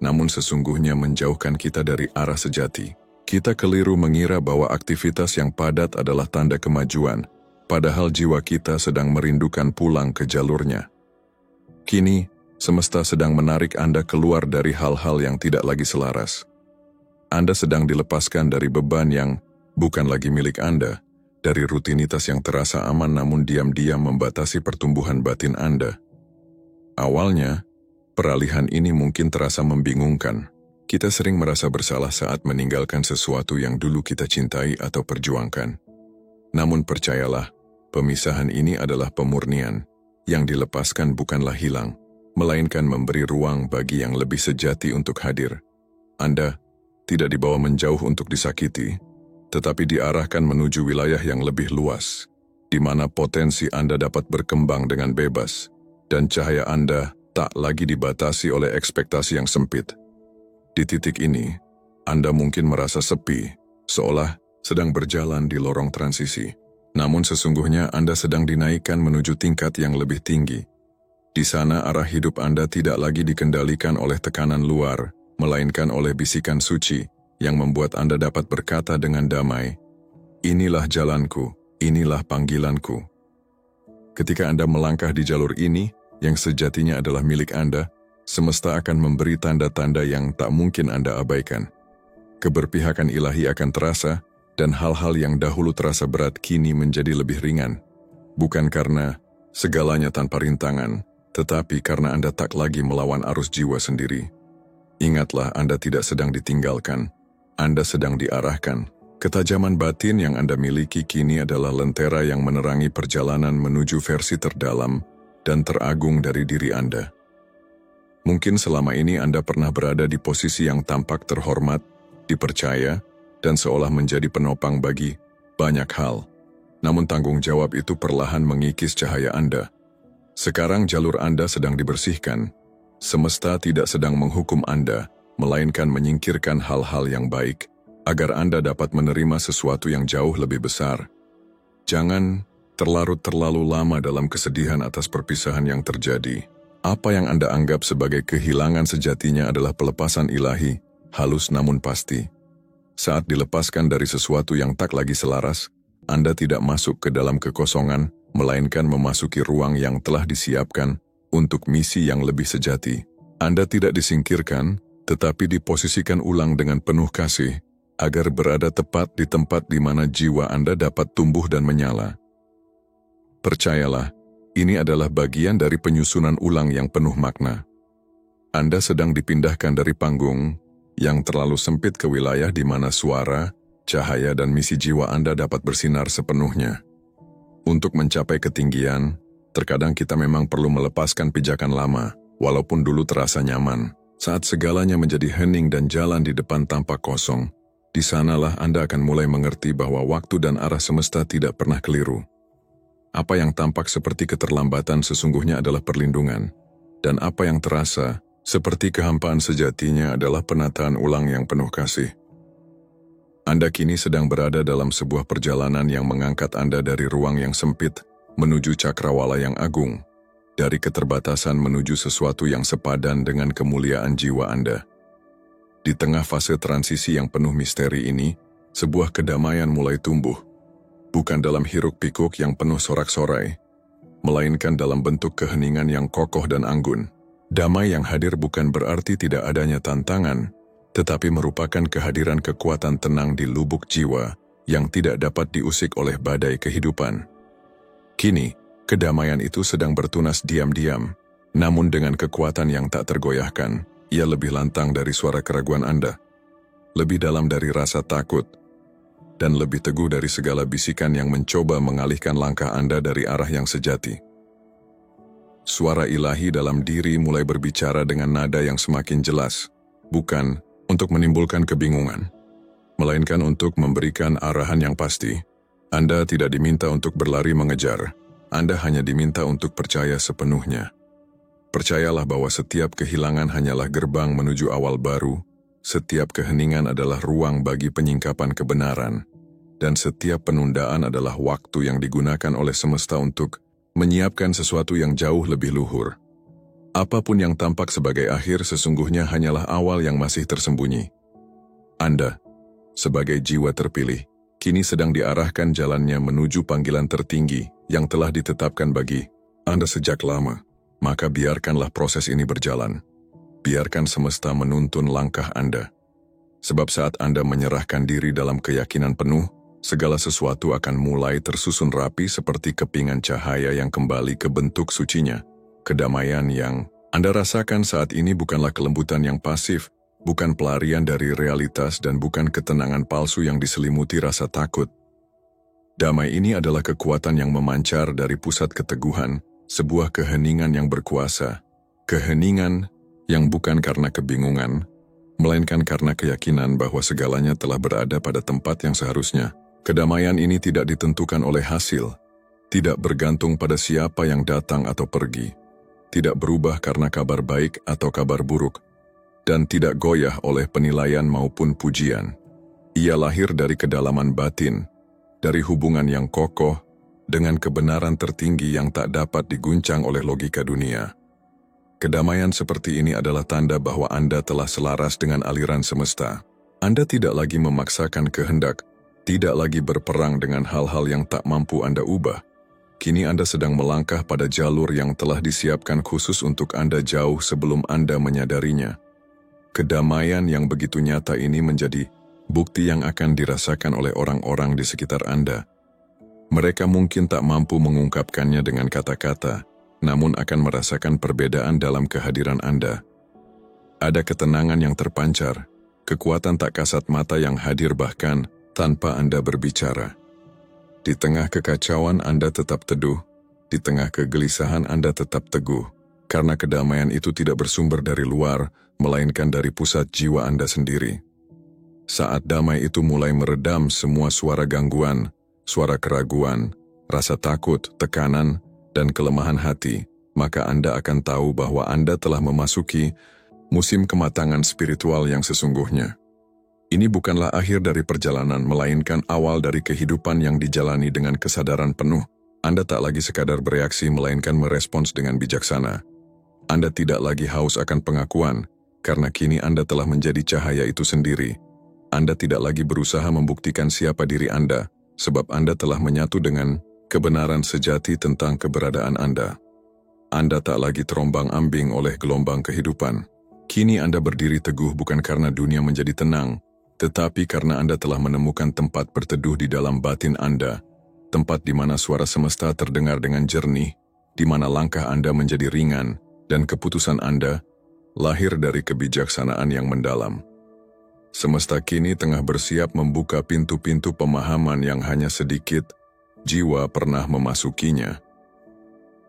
namun sesungguhnya menjauhkan kita dari arah sejati. Kita keliru mengira bahwa aktivitas yang padat adalah tanda kemajuan, padahal jiwa kita sedang merindukan pulang ke jalurnya. Kini, semesta sedang menarik Anda keluar dari hal-hal yang tidak lagi selaras. Anda sedang dilepaskan dari beban yang bukan lagi milik Anda, dari rutinitas yang terasa aman namun diam-diam membatasi pertumbuhan batin Anda. Awalnya, peralihan ini mungkin terasa membingungkan. Kita sering merasa bersalah saat meninggalkan sesuatu yang dulu kita cintai atau perjuangkan. Namun percayalah, pemisahan ini adalah pemurnian. Yang dilepaskan bukanlah hilang, melainkan memberi ruang bagi yang lebih sejati untuk hadir. Anda tidak dibawa menjauh untuk disakiti, tetapi diarahkan menuju wilayah yang lebih luas, di mana potensi Anda dapat berkembang dengan bebas, dan cahaya Anda tak lagi dibatasi oleh ekspektasi yang sempit. Di titik ini, Anda mungkin merasa sepi, seolah sedang berjalan di lorong transisi. Namun sesungguhnya Anda sedang dinaikkan menuju tingkat yang lebih tinggi. Di sana arah hidup Anda tidak lagi dikendalikan oleh tekanan luar, melainkan oleh bisikan suci, yang membuat Anda dapat berkata dengan damai, "Inilah jalanku, inilah panggilanku." Ketika Anda melangkah di jalur ini, yang sejatinya adalah milik Anda, semesta akan memberi tanda-tanda yang tak mungkin Anda abaikan. Keberpihakan ilahi akan terasa, dan hal-hal yang dahulu terasa berat kini menjadi lebih ringan. Bukan karena segalanya tanpa rintangan, tetapi karena Anda tak lagi melawan arus jiwa sendiri. Ingatlah, Anda tidak sedang ditinggalkan. Anda sedang diarahkan. Ketajaman batin yang Anda miliki kini adalah lentera yang menerangi perjalanan menuju versi terdalam dan teragung dari diri Anda. Mungkin selama ini Anda pernah berada di posisi yang tampak terhormat, dipercaya, dan seolah menjadi penopang bagi banyak hal. Namun tanggung jawab itu perlahan mengikis cahaya Anda. Sekarang jalur Anda sedang dibersihkan. Semesta tidak sedang menghukum Anda, melainkan menyingkirkan hal-hal yang baik, agar Anda dapat menerima sesuatu yang jauh lebih besar. Jangan terlalu lama dalam kesedihan atas perpisahan yang terjadi. Apa yang Anda anggap sebagai kehilangan sejatinya adalah pelepasan ilahi, halus namun pasti. Saat dilepaskan dari sesuatu yang tak lagi selaras, Anda tidak masuk ke dalam kekosongan, melainkan memasuki ruang yang telah disiapkan untuk misi yang lebih sejati. Anda tidak disingkirkan, tetapi diposisikan ulang dengan penuh kasih, agar berada tepat di tempat di mana jiwa Anda dapat tumbuh dan menyala. Percayalah, ini adalah bagian dari penyusunan ulang yang penuh makna. Anda sedang dipindahkan dari panggung yang terlalu sempit ke wilayah di mana suara, cahaya dan misi jiwa Anda dapat bersinar sepenuhnya. Untuk mencapai ketinggian, terkadang kita memang perlu melepaskan pijakan lama, walaupun dulu terasa nyaman. Saat segalanya menjadi hening dan jalan di depan tampak kosong, di sanalah Anda akan mulai mengerti bahwa waktu dan arah semesta tidak pernah keliru. Apa yang tampak seperti keterlambatan sesungguhnya adalah perlindungan, dan apa yang terasa seperti kehampaan sejatinya adalah penataan ulang yang penuh kasih. Anda kini sedang berada dalam sebuah perjalanan yang mengangkat Anda dari ruang yang sempit menuju cakrawala yang agung, dari keterbatasan menuju sesuatu yang sepadan dengan kemuliaan jiwa Anda. Di tengah fase transisi yang penuh misteri ini, sebuah kedamaian mulai tumbuh. Bukan dalam hiruk-pikuk yang penuh sorak-sorai, melainkan dalam bentuk keheningan yang kokoh dan anggun. Damai yang hadir bukan berarti tidak adanya tantangan, tetapi merupakan kehadiran kekuatan tenang di lubuk jiwa yang tidak dapat diusik oleh badai kehidupan. Kini, kedamaian itu sedang bertunas diam-diam, namun dengan kekuatan yang tak tergoyahkan. Ia lebih lantang dari suara keraguan Anda, lebih dalam dari rasa takut, dan lebih teguh dari segala bisikan yang mencoba mengalihkan langkah Anda dari arah yang sejati. Suara ilahi dalam diri mulai berbicara dengan nada yang semakin jelas, bukan untuk menimbulkan kebingungan, melainkan untuk memberikan arahan yang pasti. Anda tidak diminta untuk berlari mengejar, Anda hanya diminta untuk percaya sepenuhnya. Percayalah bahwa setiap kehilangan hanyalah gerbang menuju awal baru, setiap keheningan adalah ruang bagi penyingkapan kebenaran, dan setiap penundaan adalah waktu yang digunakan oleh semesta untuk menyiapkan sesuatu yang jauh lebih luhur. Apapun yang tampak sebagai akhir sesungguhnya hanyalah awal yang masih tersembunyi. Anda, sebagai jiwa terpilih, kini sedang diarahkan jalannya menuju panggilan tertinggi yang telah ditetapkan bagi Anda sejak lama. Maka biarkanlah proses ini berjalan. Biarkan semesta menuntun langkah Anda. Sebab saat Anda menyerahkan diri dalam keyakinan penuh, segala sesuatu akan mulai tersusun rapi seperti kepingan cahaya yang kembali ke bentuk sucinya. Kedamaian yang Anda rasakan saat ini bukanlah kelembutan yang pasif, bukan pelarian dari realitas dan bukan ketenangan palsu yang diselimuti rasa takut. Damai ini adalah kekuatan yang memancar dari pusat keteguhan, sebuah keheningan yang berkuasa. Keheningan yang bukan karena kebingungan, melainkan karena keyakinan bahwa segalanya telah berada pada tempat yang seharusnya. Kedamaian ini tidak ditentukan oleh hasil, tidak bergantung pada siapa yang datang atau pergi, tidak berubah karena kabar baik atau kabar buruk, dan tidak goyah oleh penilaian maupun pujian. Ia lahir dari kedalaman batin, dari hubungan yang kokoh, dengan kebenaran tertinggi yang tak dapat diguncang oleh logika dunia. Kedamaian seperti ini adalah tanda bahwa Anda telah selaras dengan aliran semesta. Anda tidak lagi memaksakan kehendak, tidak lagi berperang dengan hal-hal yang tak mampu Anda ubah. Kini Anda sedang melangkah pada jalur yang telah disiapkan khusus untuk Anda jauh sebelum Anda menyadarinya. Kedamaian yang begitu nyata ini menjadi bukti yang akan dirasakan oleh orang-orang di sekitar Anda. Mereka mungkin tak mampu mengungkapkannya dengan kata-kata, namun akan merasakan perbedaan dalam kehadiran Anda. Ada ketenangan yang terpancar, kekuatan tak kasat mata yang hadir bahkan tanpa Anda berbicara. Di tengah kekacauan Anda tetap teduh, di tengah kegelisahan Anda tetap teguh, karena kedamaian itu tidak bersumber dari luar, melainkan dari pusat jiwa Anda sendiri. Saat damai itu mulai meredam semua suara gangguan, suara keraguan, rasa takut, tekanan, dan kelemahan hati, maka Anda akan tahu bahwa Anda telah memasuki musim kematangan spiritual yang sesungguhnya. Ini bukanlah akhir dari perjalanan, melainkan awal dari kehidupan yang dijalani dengan kesadaran penuh. Anda tak lagi sekadar bereaksi, melainkan merespons dengan bijaksana. Anda tidak lagi haus akan pengakuan, karena kini Anda telah menjadi cahaya itu sendiri. Anda tidak lagi berusaha membuktikan siapa diri Anda, sebab Anda telah menyatu dengan kebenaran sejati tentang keberadaan Anda. Anda tak lagi terombang-ambing oleh gelombang kehidupan. Kini Anda berdiri teguh bukan karena dunia menjadi tenang, tetapi karena Anda telah menemukan tempat berteduh di dalam batin Anda, tempat di mana suara semesta terdengar dengan jernih, di mana langkah Anda menjadi ringan, dan keputusan Anda lahir dari kebijaksanaan yang mendalam. Semesta kini tengah bersiap membuka pintu-pintu pemahaman yang hanya sedikit jiwa pernah memasukinya.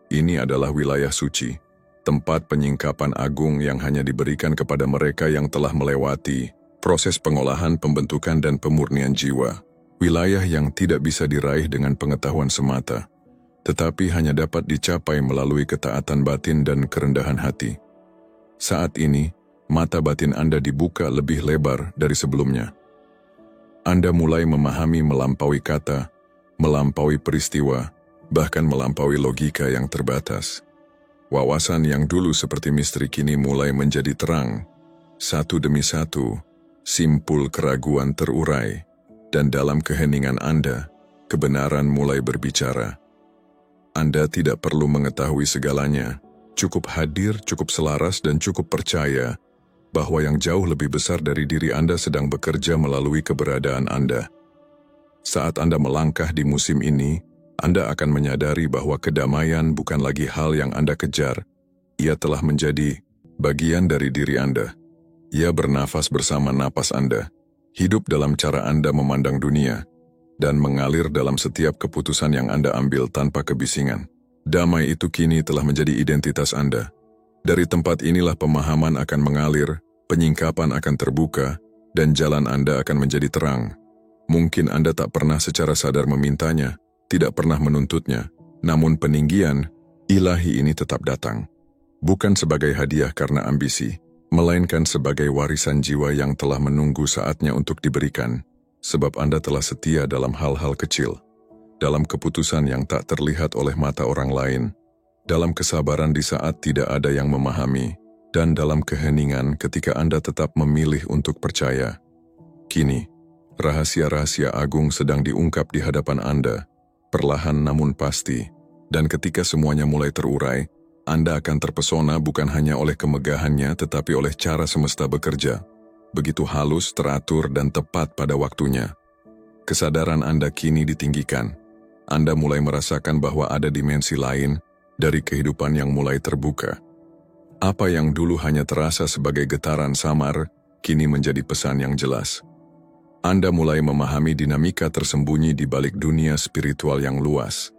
Ini adalah wilayah suci, tempat penyingkapan agung yang hanya diberikan kepada mereka yang telah melewati proses pengolahan, pembentukan, dan pemurnian jiwa. Wilayah yang tidak bisa diraih dengan pengetahuan semata, tetapi hanya dapat dicapai melalui ketaatan batin dan kerendahan hati. Saat ini, mata batin Anda dibuka lebih lebar dari sebelumnya. Anda mulai memahami melampaui kata, melampaui peristiwa, bahkan melampaui logika yang terbatas. Wawasan yang dulu seperti misteri kini mulai menjadi terang. Satu demi satu, simpul keraguan terurai, dan dalam keheningan Anda, kebenaran mulai berbicara. Anda tidak perlu mengetahui segalanya, cukup hadir, cukup selaras, dan cukup percaya bahwa yang jauh lebih besar dari diri Anda sedang bekerja melalui keberadaan Anda. Saat Anda melangkah di musim ini, Anda akan menyadari bahwa kedamaian bukan lagi hal yang Anda kejar. Ia telah menjadi bagian dari diri Anda. Ia bernafas bersama napas Anda, hidup dalam cara Anda memandang dunia, dan mengalir dalam setiap keputusan yang Anda ambil tanpa kebisingan. Damai itu kini telah menjadi identitas Anda. Dari tempat inilah pemahaman akan mengalir, penyingkapan akan terbuka, dan jalan Anda akan menjadi terang. Mungkin Anda tak pernah secara sadar memintanya, tidak pernah menuntutnya, namun peninggian ilahi ini tetap datang. Bukan sebagai hadiah karena ambisi, melainkan sebagai warisan jiwa yang telah menunggu saatnya untuk diberikan, sebab Anda telah setia dalam hal-hal kecil, dalam keputusan yang tak terlihat oleh mata orang lain, dalam kesabaran di saat tidak ada yang memahami, dan dalam keheningan ketika Anda tetap memilih untuk percaya. Kini, rahasia-rahasia agung sedang diungkap di hadapan Anda, perlahan namun pasti, dan ketika semuanya mulai terurai, Anda akan terpesona bukan hanya oleh kemegahannya tetapi oleh cara semesta bekerja, begitu halus, teratur, dan tepat pada waktunya. Kesadaran Anda kini ditinggikan. Anda mulai merasakan bahwa ada dimensi lain dari kehidupan yang mulai terbuka. Apa yang dulu hanya terasa sebagai getaran samar, kini menjadi pesan yang jelas. Anda mulai memahami dinamika tersembunyi di balik dunia spiritual yang luas.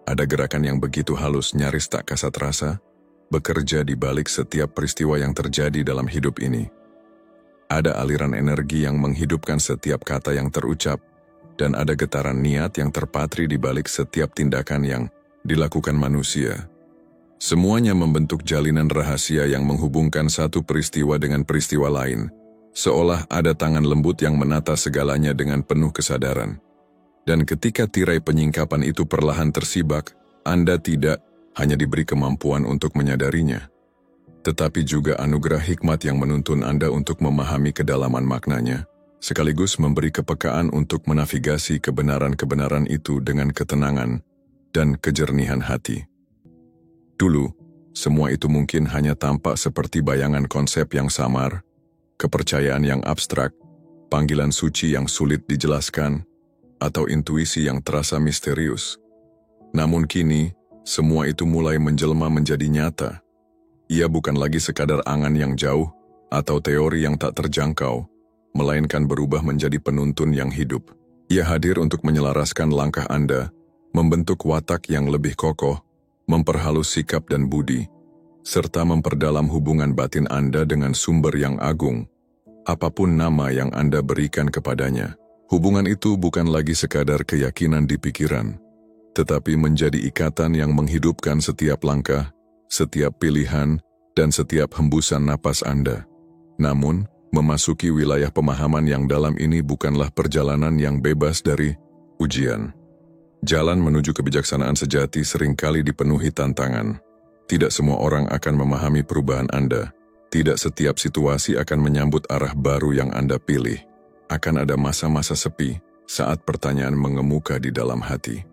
Ada gerakan yang begitu halus, nyaris tak kasat rasa, bekerja di balik setiap peristiwa yang terjadi dalam hidup ini. Ada aliran energi yang menghidupkan setiap kata yang terucap, dan ada getaran niat yang terpatri di balik setiap tindakan yang dilakukan manusia. Semuanya membentuk jalinan rahasia yang menghubungkan satu peristiwa dengan peristiwa lain, seolah ada tangan lembut yang menata segalanya dengan penuh kesadaran. Dan ketika tirai penyingkapan itu perlahan tersibak, Anda tidak hanya diberi kemampuan untuk menyadarinya, tetapi juga anugerah hikmat yang menuntun Anda untuk memahami kedalaman maknanya, sekaligus memberi kepekaan untuk menavigasi kebenaran-kebenaran itu dengan ketenangan dan kejernihan hati. Dulu, semua itu mungkin hanya tampak seperti bayangan konsep yang samar, kepercayaan yang abstrak, panggilan suci yang sulit dijelaskan, atau intuisi yang terasa misterius. Namun kini, semua itu mulai menjelma menjadi nyata. Ia bukan lagi sekadar angan yang jauh atau teori yang tak terjangkau, melainkan berubah menjadi penuntun yang hidup. Ia hadir untuk menyelaraskan langkah Anda, membentuk watak yang lebih kokoh, memperhalus sikap dan budi, serta memperdalam hubungan batin Anda dengan sumber yang agung, apapun nama yang Anda berikan kepadanya. Hubungan itu bukan lagi sekadar keyakinan di pikiran, tetapi menjadi ikatan yang menghidupkan setiap langkah, setiap pilihan, dan setiap hembusan napas Anda. Namun, memasuki wilayah pemahaman yang dalam ini bukanlah perjalanan yang bebas dari ujian. Jalan menuju kebijaksanaan sejati seringkali dipenuhi tantangan. Tidak semua orang akan memahami perubahan Anda. Tidak setiap situasi akan menyambut arah baru yang Anda pilih. Akan ada masa-masa sepi saat pertanyaan mengemuka di dalam hati.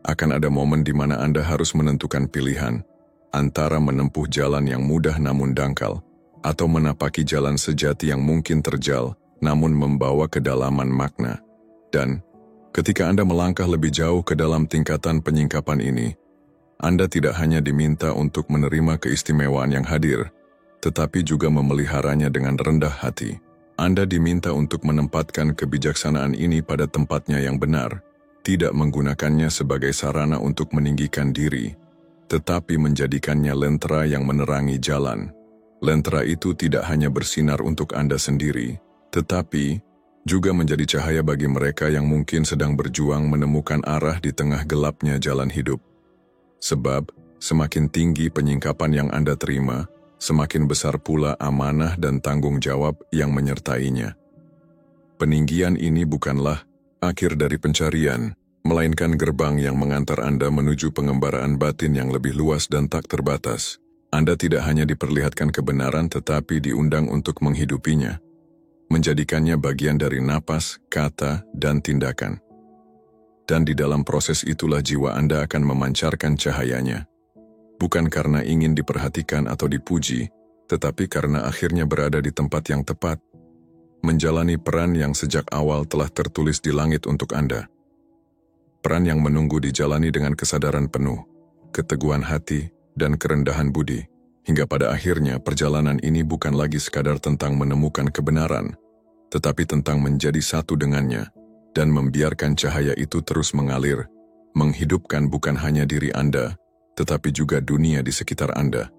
Akan ada momen di mana Anda harus menentukan pilihan antara menempuh jalan yang mudah namun dangkal, atau menapaki jalan sejati yang mungkin terjal namun membawa kedalaman makna. Dan ketika Anda melangkah lebih jauh ke dalam tingkatan penyingkapan ini, Anda tidak hanya diminta untuk menerima keistimewaan yang hadir, tetapi juga memeliharanya dengan rendah hati. Anda diminta untuk menempatkan kebijaksanaan ini pada tempatnya yang benar, tidak menggunakannya sebagai sarana untuk meninggikan diri, tetapi menjadikannya lentera yang menerangi jalan. Lentera itu tidak hanya bersinar untuk Anda sendiri, tetapi juga menjadi cahaya bagi mereka yang mungkin sedang berjuang menemukan arah di tengah gelapnya jalan hidup. Sebab, semakin tinggi penyingkapan yang Anda terima, semakin besar pula amanah dan tanggung jawab yang menyertainya. Peninggian ini bukanlah akhir dari pencarian, melainkan gerbang yang mengantar Anda menuju pengembaraan batin yang lebih luas dan tak terbatas. Anda tidak hanya diperlihatkan kebenaran tetapi diundang untuk menghidupinya, menjadikannya bagian dari napas, kata, dan tindakan. Dan di dalam proses itulah jiwa Anda akan memancarkan cahayanya. Bukan karena ingin diperhatikan atau dipuji, tetapi karena akhirnya berada di tempat yang tepat, menjalani peran yang sejak awal telah tertulis di langit untuk Anda. Peran yang menunggu dijalani dengan kesadaran penuh, keteguhan hati, dan kerendahan budi, hingga pada akhirnya perjalanan ini bukan lagi sekadar tentang menemukan kebenaran, tetapi tentang menjadi satu dengannya, dan membiarkan cahaya itu terus mengalir, menghidupkan bukan hanya diri Anda, tetapi juga dunia di sekitar Anda.